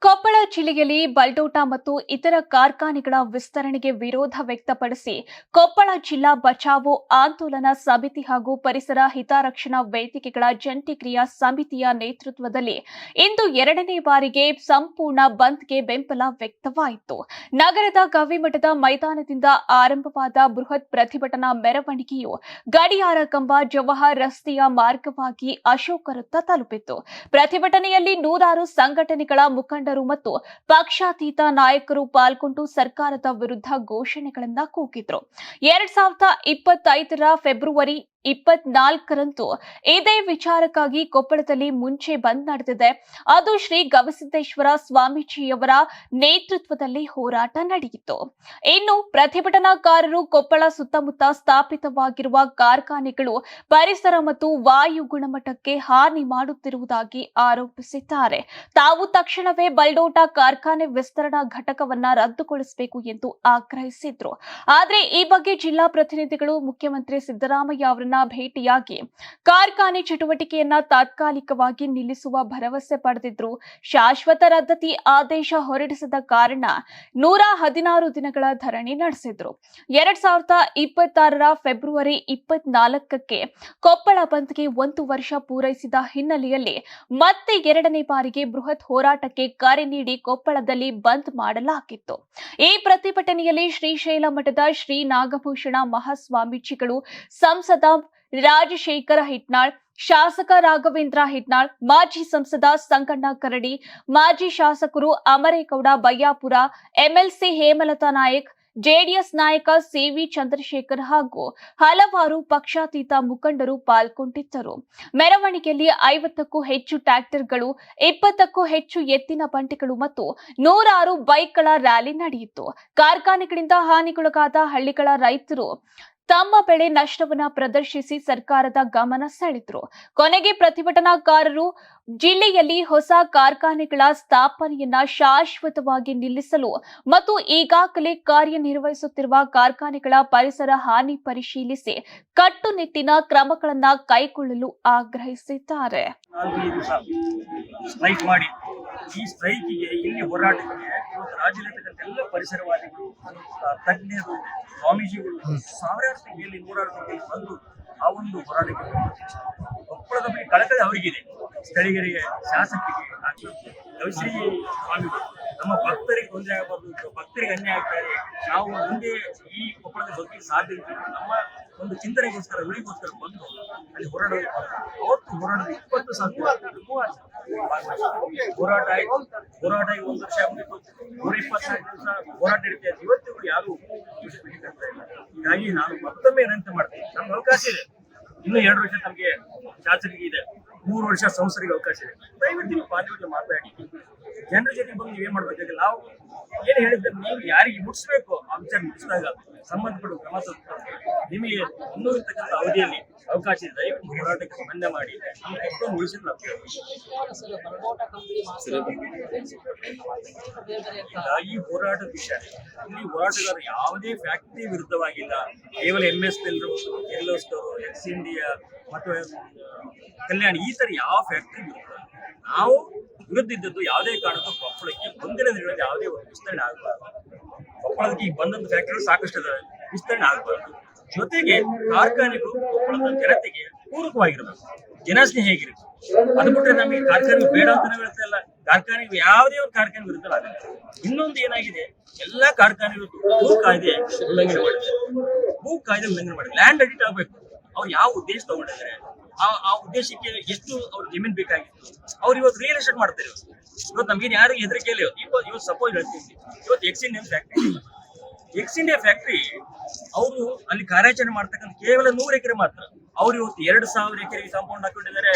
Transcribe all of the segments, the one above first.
ಕೊಪ್ಪಳ ಜಿಲ್ಲೆಯಲ್ಲಿ ಬಲ್ಡೋಟ ಮತ್ತು ಇತರ ಕಾರ್ಖಾನೆಗಳ ವಿಸ್ತರಣೆಗೆ ವಿರೋಧ ವ್ಯಕ್ತಪಡಿಸಿ ಕೊಪ್ಪಳ ಜಿಲ್ಲಾ ಬಚಾವೋ ಆಂದೋಲನ ಸಮಿತಿ ಹಾಗೂ ಪರಿಸರ ಹಿತರಕ್ಷಣಾ ವೇದಿಕೆಗಳ ಜಂಟಿ ಕ್ರಿಯಾ ಸಮಿತಿಯ ನೇತೃತ್ವದಲ್ಲಿ ಇಂದು ಎರಡನೇ ಬಾರಿಗೆ ಸಂಪೂರ್ಣ ಬಂದ್ಗೆ ಬೆಂಬಲ ವ್ಯಕ್ತವಾಯಿತು. ನಗರದ ಗವಿಮಠದ ಮೈದಾನದಿಂದ ಆರಂಭವಾದ ಬೃಹತ್ ಪ್ರತಿಭಟನಾ ಮೆರವಣಿಗೆಯು ಗಡಿಯಾರ ಕಂಬ ಜವಾಹರ್ ರಸ್ತೆಯ ಮಾರ್ಗವಾಗಿ ಅಶೋಕ ವೃತ್ತ ತಲುಪಿತು. ಪ್ರತಿಭಟನೆಯಲ್ಲಿ ನೂರಾರು ಸಂಘಟನೆಗಳ ಮುಖಂಡರು ಮತ್ತು ಪಕ್ಷಾತೀತ ನಾಯಕರು ಪಾಲ್ಗೊಂಡು ಸರ್ಕಾರದ ವಿರುದ್ಧ ಘೋಷಣೆಗಳನ್ನ ಕೂಗಿದ್ರು. 2025 ಫೆಬ್ರವರಿ 24ರಂದು ಇದೇ ವಿಚಾರಕ್ಕಾಗಿ ಕೊಪ್ಪಳದಲ್ಲಿ ಮುಂಚೆ ಬಂದ್ ನಡೆದಿದೆ. ಅದು ಶ್ರೀ ಗವಿಸಿದ್ದೇಶ್ವರ ಸ್ವಾಮೀಜಿಯವರ ನೇತೃತ್ವದಲ್ಲಿ ಹೋರಾಟ ನಡೆಯಿತು. ಇನ್ನು ಪ್ರತಿಭಟನಾಕಾರರು ಕೊಪ್ಪಳ ಸುತ್ತಮುತ್ತ ಸ್ಥಾಪಿತವಾಗಿರುವ ಕಾರ್ಖಾನೆಗಳು ಪರಿಸರ ಮತ್ತು ವಾಯು ಗುಣಮಟ್ಟಕ್ಕೆ ಹಾನಿ ಮಾಡುತ್ತಿರುವುದಾಗಿ ಆರೋಪಿಸಿದ್ದಾರೆ. ತಾವು ತಕ್ಷಣವೇ ಬಲ್ಡೋಟ ಕಾರ್ಖಾನೆ ವಿಸ್ತರಣಾ ಘಟಕವನ್ನ ರದ್ದುಗೊಳಿಸಬೇಕು ಎಂದು ಆಗ್ರಹಿಸಿದ್ರು. ಆದರೆ ಈ ಬಗ್ಗೆ ಜಿಲ್ಲಾ ಪ್ರತಿನಿಧಿಗಳು ಮುಖ್ಯಮಂತ್ರಿ ಸಿದ್ದರಾಮಯ್ಯ ಅವರನ್ನ ಭೇಟಿಯಾಗಿ ಕಾರ್ಖಾನೆ ಚಟುವಟಿಕೆಯನ್ನ ತಾತ್ಕಾಲಿಕವಾಗಿ ನಿಲ್ಲಿಸುವ ಭರವಸೆ ಪಡೆದಿದ್ರು. ಶಾಶ್ವತ ರದ್ದತಿ ಆದೇಶ ಹೊರಡಿಸದ ಕಾರಣ 116 ದಿನಗಳ ಧರಣಿ ನಡೆಸಿದ್ರು. 2026 ಫೆಬ್ರವರಿ 24ಕ್ಕೆ ಕೊಪ್ಪಳ ಬಂದ್ಗೆ 1 ವರ್ಷ ಪೂರೈಸಿದ ಹಿನ್ನೆಲೆಯಲ್ಲಿ ಮತ್ತೆ ಎರಡನೇ ಬಾರಿಗೆ ಬೃಹತ್ ಹೋರಾಟಕ್ಕೆ ಕರೆ ನೀಡಿ ಕೊಪ್ಪಳದಲ್ಲಿ ಬಂದ್ ಮಾಡಲಾಗಿತ್ತು. ಈ ಪ್ರತಿಭಟನೆಯಲ್ಲಿ ಶ್ರೀಶೈಲ ಮಠದ ಶ್ರೀ ನಾಗಭೂಷಣ ಮಹಾಸ್ವಾಮೀಜಿಗಳು, ಸಂಸದ ರಾಜಶೇಖರ ಹಿಟ್ನಾಳ್, ಶಾಸಕ ರಾಘವೇಂದ್ರ ಹಿಟ್ನಾಳ್, ಮಾಜಿ ಸಂಸದ ಸಂಗಣ್ಣ ಕರಡಿ, ಮಾಜಿ ಶಾಸಕರು ಅಮರೇಗೌಡ ಬಯ್ಯಾಪುರ, ಎಂಎಲ್ಸಿ ಹೇಮಲತಾ ನಾಯಕ್, ಜೆಡಿಎಸ್ ನಾಯಕ ಸಿವಿ ಚಂದ್ರಶೇಖರ್ ಹಾಗೂ ಹಲವಾರು ಪಕ್ಷಾತೀತ ಮುಖಂಡರು ಪಾಲ್ಗೊಂಡಿದ್ದರು. ಮೆರವಣಿಗೆಯಲ್ಲಿ 50ಕ್ಕೂ ಹೆಚ್ಚು ಟ್ರ್ಯಾಕ್ಟರ್ಗಳು, 20ಕ್ಕೂ ಹೆಚ್ಚು ಎತ್ತಿನ ಬಂಡಿಗಳು ಮತ್ತು 106 ಬೈಕ್ಗಳ ರ್ಯಾಲಿ ನಡೆಯಿತು. ಕಾರ್ಖಾನೆಗಳಿಂದ ಹಾನಿಗೊಳಗಾದ ಹಳ್ಳಿಗಳ ರೈತರು ತಮ್ಮ ಬೆಳೆ ನಷ್ಟವನ್ನ ಪ್ರದರ್ಶಿಸಿ ಸರ್ಕಾರದ ಗಮನ ಸೆಳೆದರು. ಕೊನೆಗೆ ಪ್ರತಿಭಟನಾಕಾರರು ಜಿಲ್ಲೆಯಲ್ಲಿ ಹೊಸ ಕಾರ್ಖಾನೆಗಳ ಸ್ಥಾಪನೆಯನ್ನ ಶಾಶ್ವತವಾಗಿ ನಿಲ್ಲಿಸಲು ಮತ್ತು ಈಗಾಗಲೇ ಕಾರ್ಯನಿರ್ವಹಿಸುತ್ತಿರುವ ಕಾರ್ಖಾನೆಗಳ ಪರಿಸರ ಹಾನಿ ಪರಿಶೀಲಿಸಿ ಕಟ್ಟುನಿಟ್ಟಿನ ಕ್ರಮಗಳನ್ನ ಕೈಗೊಳ್ಳಲು ಆಗ್ರಹಿಸಿದ್ದಾರೆ. ಈ ಸ್ಟ್ರೈಕಿಗೆ ಇಲ್ಲಿ ಹೋರಾಟಕ್ಕೆ ಇವತ್ತು ರಾಜ್ಯದಲ್ಲಿರ್ತಕ್ಕಂಥ ಎಲ್ಲ ಪರಿಸರವಾದಿಗಳು, ತಜ್ಞರು, ಸ್ವಾಮೀಜಿಗಳು ಸಾವಿರಾರು ಸಂಖ್ಯೆಯಲ್ಲಿ 100 ಸಂಖ್ಯೆಯಲ್ಲಿ ಬಂದು ಆ ಒಂದು ಹೋರಾಟಕ್ಕೆ ಕೊಪ್ಪಳದ ಬಗ್ಗೆ ಕಳಕಳಿ ಅವರಿಗಿದೆ. ಸ್ಥಳೀಯರಿಗೆ, ಶಾಸಕರಿಗೆ, ಗವಿಶ್ರೀ ಸ್ವಾಮಿಗಳು ನಮ್ಮ ಭಕ್ತರಿಗೆ ತೊಂದರೆ ಆಗಬಾರ್ದು, ಭಕ್ತರಿಗೆ ಅನ್ಯಾಯ ಆಗ್ತಾರೆ, ನಾವು ಮುಂದೆ ಈ ಕೊಪ್ಪಳದ ಬಗ್ಗೆ ಸಾಧ್ಯ ನಮ್ಮ ಒಂದು ಚಿಂತನೆಗೋಸ್ಕರ ಉಳಿಗೋಸ್ಕರ ಬಂದು ಅಲ್ಲಿ ಹೋರಾಟ ಅವತ್ತು ಹೋರಾಟದ 20 ಹೋರಾಟ ಆಯ್ತು. ಹೋರಾಟ 1 ವರ್ಷ ಆಗಿತ್ತು, 124 ದಿವಸ ಹೋರಾಟ ನಡೀತಾ ಇದೆ. ಇವತ್ತಿಗೂ ಯಾರು ಹೀಗಾಗಿ ನಾನು ಮತ್ತೊಮ್ಮೆ ವಿನಂತಿ ಮಾಡ್ತೀನಿ, ನಮ್ಗೆ ಅವಕಾಶ ಇದೆ, ಇನ್ನು 2 ವರ್ಷ ನಮಗೆ ಶಾಸಕರಿಗೆ ಇದೆ, 3 ವರ್ಷ ಸಂಸರಿಗೆ ಅವಕಾಶ ಇದೆ. ದಯವಿಟ್ಟು ನೀವು ಪಾರ್ಲಿಮೆಂಟ್ ಮಾತಾಡಿ, ಜನರ ಜೊತೆ ಬಂದು ನೀವೇನ್ ಮಾಡ್ಬೇಕಾಗಿಲ್ಲ. ನಾವು ಏನ್ ಹೇಳಿದ್ರೆ ನೀವು ಯಾರಿಗೆ ಮುಟ್ಟಿಸ್ಬೇಕು ಆ ವಿಚಾರ ಮುಟ್ಟಿಸಿದಾಗ ಸಂಬಂಧಪಟ್ಟ ಕ್ರಮ ನಿಮಗೆ ಇನ್ನೂ ಇರ್ತಕ್ಕಂಥ ಅವಧಿಯಲ್ಲಿ ಅವಕಾಶ ಇದೆ. ದಯವಿಟ್ಟು ಹೋರಾಟಕ್ಕೆ ಸ್ಪಂದನೆ ಮಾಡಿ ಉಳಿಸಿದ್ರೆ ಈ ಹೋರಾಟದ ವಿಷಯ ಇಲ್ಲಿ ಹೋರಾಟಗಾರರು ಯಾವುದೇ ಫ್ಯಾಕ್ಟರಿ ವಿರುದ್ಧವಾಗಿಲ್ಲ. ಕೇವಲ MS ಎಲ್ಲೋಸ್ಟೋರು, ಎಕ್ಸ್ ಇಂಡಿಯಾ ಮತ್ತು ಕಲ್ಯಾಣ ಈ ತರ ಯಾವ ಫ್ಯಾಕ್ಟರಿ ವಿರುದ್ಧ ನಾವು ವಿರುದ್ಧ ಇದ್ದದ್ದು ಯಾವುದೇ ಕಾರಣಕ್ಕೂ ಕೊಪ್ಪಳಕ್ಕೆ ಮುಂದಿನ ದಿನಗಳಲ್ಲಿ ಯಾವುದೇ ಒಂದು ವಿಸ್ತರಣೆ ಆಗಬಾರ್ದು. ಕೊಪ್ಪಳಕ್ಕೆ ಈಗ ಬಂದಂತ ಫ್ಯಾಕ್ಟರಿ ಸಾಕಷ್ಟು ವಿಸ್ತರಣೆ ಆಗಬಾರ್ದು. ಜೊತೆಗೆ ಕಾರ್ಖಾನೆಗಳು ಕೊಪ್ಪಳದ ಜನತೆಗೆ ಪೂರಕವಾಗಿರ್ಬೇಕು, ಜನಸ್ನೇಹಿ ಹೇಗಿರ್ಬೇಕು. ಅದು ಬಿಟ್ಟರೆ ನಮಗೆ ಕಾರ್ಖಾನೆ ಬೇಡ ಅಂತ ಹೇಳ್ತಾ ಇಲ್ಲ. ಕಾರ್ಖಾನೆಗೆ ಯಾವುದೇ ಒಂದು ಕಾರ್ಖಾನೆ ವಿರುದ್ಧ ಆಗಲ್ಲ. ಇನ್ನೊಂದು ಏನಾಗಿದೆ, ಎಲ್ಲಾ ಕಾರ್ಖಾನೆಗಳು ಭೂ ಕಾಯ್ದೆ ಉಲ್ಲಂಘನೆ ಮಾಡಿದ್ದಾರೆ. ಭೂ ಕಾಯ್ದೆ ಉಲ್ಲಂಘನೆ ಮಾಡಿದ್ದಾರೆ. ಲ್ಯಾಂಡ್ ಅಡಿಟ್ ಆಗ್ಬೇಕು. ಅವ್ರು ಯಾವ ಉದ್ದೇಶ ತಗೊಂಡಿದ್ದಾರೆ, ಆ ಉದ್ದೇಶಕ್ಕೆ ಎಷ್ಟು ಅವ್ರ ಜಮೀನ್ ಬೇಕಾಗಿತ್ತು, ಅವ್ರು ಇವತ್ತು ರಿಯಲ್ ಎಸ್ಟೇಟ್ ಮಾಡ್ತಾರೆ. ಇವತ್ತು ನಮ್ಗೇನು ಯಾರು ಹೆದರಿಕೆ ಇಲ್ಲ. ಇವತ್ತು ಸಪೋಸ್ ಹೇಳ್ತೀವಿ, ಇವತ್ತು ಎಕ್ಸ್ ಇಂಡಿಯಾ ಫ್ಯಾಕ್ಟ್ರಿ ಅವರು ಅಲ್ಲಿ ಕಾರ್ಯಾಚರಣೆ ಮಾಡ್ತಕ್ಕಂಥ ಕೇವಲ 100 ಎಕರೆ ಮಾತ್ರ. ಅವ್ರು ಇವತ್ತು 2000 ಎಕರೆಗೆ ಕಾಂಪೌಂಡ್ ಹಾಕೊಂಡಿದ್ದಾರೆ.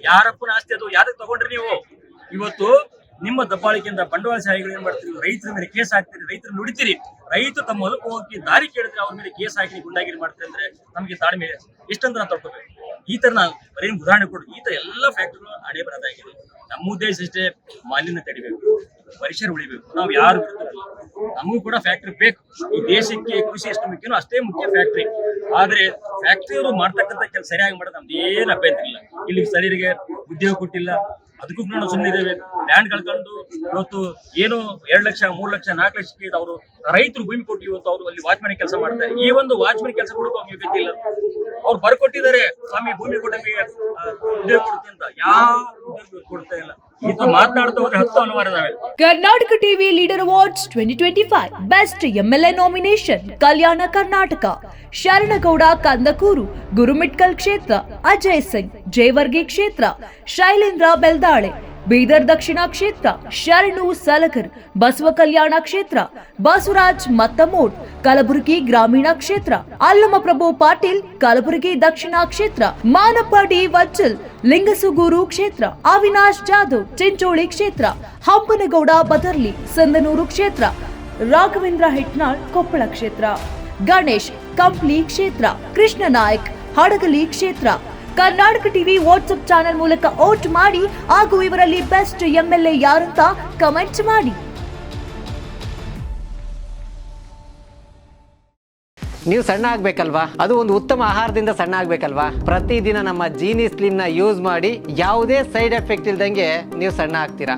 ಯಾರಪ್ಪನ ಆಸ್ತಿ ಅದು? ಯಾರಿಗೆ ತಗೊಂಡ್ರಿ ನೀವು? ಇವತ್ತು ನಿಮ್ಮ ದಬ್ಬಾಳಿಕೆಯಿಂದ ಬಂಡವಾಳಶಾಹಿಗಳು ಏನ್ ಮಾಡ್ತೀರಿ, ರೈತರ ಮೇಲೆ ಕೇಸ್ ಹಾಕ್ತೀರಿ, ರೈತರು ನುಡಿತೀರಿ. ರೈತರು ತಮ್ಮ ಹೊಲಕ್ಕೆ ಹೋಗಿ ದಾರಿ ಕೇಳಿದ್ರೆ ಅವ್ರ ಮೇಲೆ ಕೇಸ್ ಹಾಕಿ ಗುಂಡಾಗಿರಿ ಮಾಡ್ತಾರೆ. ಅಂದ್ರೆ ನಮಗೆ ತಾಳ್ಮೆ ಎಷ್ಟಂತ ನಾವು ತಡ್ಕೋಬೇಕು. ಈ ತರ ನಾವು ಬರೀ ಉದಾಹರಣೆ ಕೊಡು. ಈ ತರ ಎಲ್ಲ ಫ್ಯಾಕ್ಟರಿಗಳು ಹಣೆ ಬರೋದಾಗಿದೆ. ನಮ್ಮ ಉದ್ದೇಶ ಅಷ್ಟೇ, ಮಾಲಿನ್ಯ ತಡಿಬೇಕು, ಪರಿಸರ ಉಳಿಬೇಕು. ನಾವು ಯಾರು ನಮಗೂ ಕೂಡ ಫ್ಯಾಕ್ಟರಿ ಬೇಕು. ಈ ದೇಶಕ್ಕೆ ಕೃಷಿ ಎಷ್ಟು ಮುಖ್ಯನೋ ಅಷ್ಟೇ ಮುಖ್ಯ ಫ್ಯಾಕ್ಟರಿ. ಆದ್ರೆ ಫ್ಯಾಕ್ಟರಿಯವರು ಮಾಡ್ತಕ್ಕಂಥ ಕೆಲಸ ಸರಿಯಾಗಿ ಮಾಡೋದು ನಮ್ದು ಏನು ಅಭ್ಯಂತರ ಇಲ್ಲ. ಇಲ್ಲಿ ಸ್ಥಳೀಯರಿಗೆ ಉದ್ಯೋಗ ಕೊಟ್ಟಿಲ್ಲ, ಅದಕ್ಕೂ ನಾವು ಸುಮ್ಮನಿದ್ದೇವೆ. ಲ್ಯಾಂಡ್ ಕಳ್ಕೊಂಡು ಇವತ್ತು ಏನು 2 ಲಕ್ಷ 3 ಲಕ್ಷ 4 ಲಕ್ಷಕ್ಕೆ ಅವರು ರೈತರು ಭೂಮಿ ಕೊಟ್ಟು ಇವತ್ತು ಅವರು ಅಲ್ಲಿ ವಾಚ್ಮನ್ ಕೆಲಸ ಮಾಡ್ತಾರೆ. ಈ ಒಂದು ವಾಚ್ಮನ್ ಕೆಲಸ ಕೊಡೋಕೆ ಅವ್ರಿಗೆ ಗತಿ ಇಲ್ಲ. ಅವ್ರು ಬರ್ಕೊಟ್ಟಿದ್ದಾರೆ ಸ್ವಾಮಿ ಭೂಮಿ ಕೊಟ್ಟಂಗೆ ಉದ್ಯೋಗ ಕೊಡುತ್ತೆ ಅಂತ, ಯಾವ ಉದ್ಯೋಗ ಕೊಡ್ತಾ ಇಲ್ಲ. ಇದು ಮಾತನಾಡ್ತಾ ಹೋದ್ರೆ 10 ಅನುಮಾನದಾವೆ. Karnataka TV leader awards 2025 best MLA nomination Kalyana Karnataka Sharanagouda Kandakur Gurmitkal ಕ್ಷೇತ್ರ, ಅಜಯ್ ಸಿಂಗ್ ಜೇವರ್ಗಿ ಕ್ಷೇತ್ರ, ಶೈಲೇಂದ್ರ ಬೆಲ್ದಾಳೆ ಬೀದರ್ ದಕ್ಷಿಣ ಕ್ಷೇತ್ರ, ಶರಣು ಸಲಗರ್ ಬಸವ ಕಲ್ಯಾಣ ಕ್ಷೇತ್ರ, ಬಸವರಾಜ್ ಮತ್ತಮೋಡ್ ಕಲಬುರಗಿ ಗ್ರಾಮೀಣ ಕ್ಷೇತ್ರ, ಅಲ್ಲಮಪ್ರಭು ಪಾಟೀಲ್ ಕಲಬುರಗಿ ದಕ್ಷಿಣ ಕ್ಷೇತ್ರ, ಮಾನಪ್ಪ ಡಿ ವಜ್ಜಲ್ ಲಿಂಗಸುಗೂರು ಕ್ಷೇತ್ರ, ಅವಿನಾಶ್ ಜಾಧವ್ ಚಿಂಚೋಳಿ ಕ್ಷೇತ್ರ, ಹಂಪನಗೌಡ ಬದರ್ಲಿ ಸಂದನೂರು ಕ್ಷೇತ್ರ, ರಾಘವೇಂದ್ರ ಹಿಟ್ನಾಳ್ ಕೊಪ್ಪಳ ಕ್ಷೇತ್ರ, ಗಣೇಶ್ ಕಂಪ್ಲಿ ಕ್ಷೇತ್ರ, ಕೃಷ್ಣ ನಾಯಕ್ ಹಡಗಲಿ ಕ್ಷೇತ್ರ. ಕರ್ನಾಟಕ ಟಿವಿ ವಾಟ್ಸ್ಆಪ್ ಚಾನೆಲ್ ಮೂಲಕ ವೋಟ್ ಮಾಡಿ ಹಾಗೂ ಇವರಲ್ಲಿ ಬೆಸ್ಟ್ MLA ಯಾರಂತ ಕಮೆಂಟ್ ಮಾಡಿ. ನೀವು ಸಣ್ಣ ಆಗ್ಬೇಕಲ್ವಾ? ಅದು ಒಂದು ಉತ್ತಮ ಆಹಾರದಿಂದ ಸಣ್ಣ ಆಗ್ಬೇಕಲ್ವಾ? ಪ್ರತಿದಿನ ನಮ್ಮ ಜೀನಿ ಸ್ಲಿಮ್ ನ ಯೂಸ್ ಮಾಡಿ ಯಾವುದೇ ಸೈಡ್ ಎಫೆಕ್ಟ್ ಇಲ್ದಂಗೆ ನೀವು ಸಣ್ಣ ಆಗ್ತೀರಾ.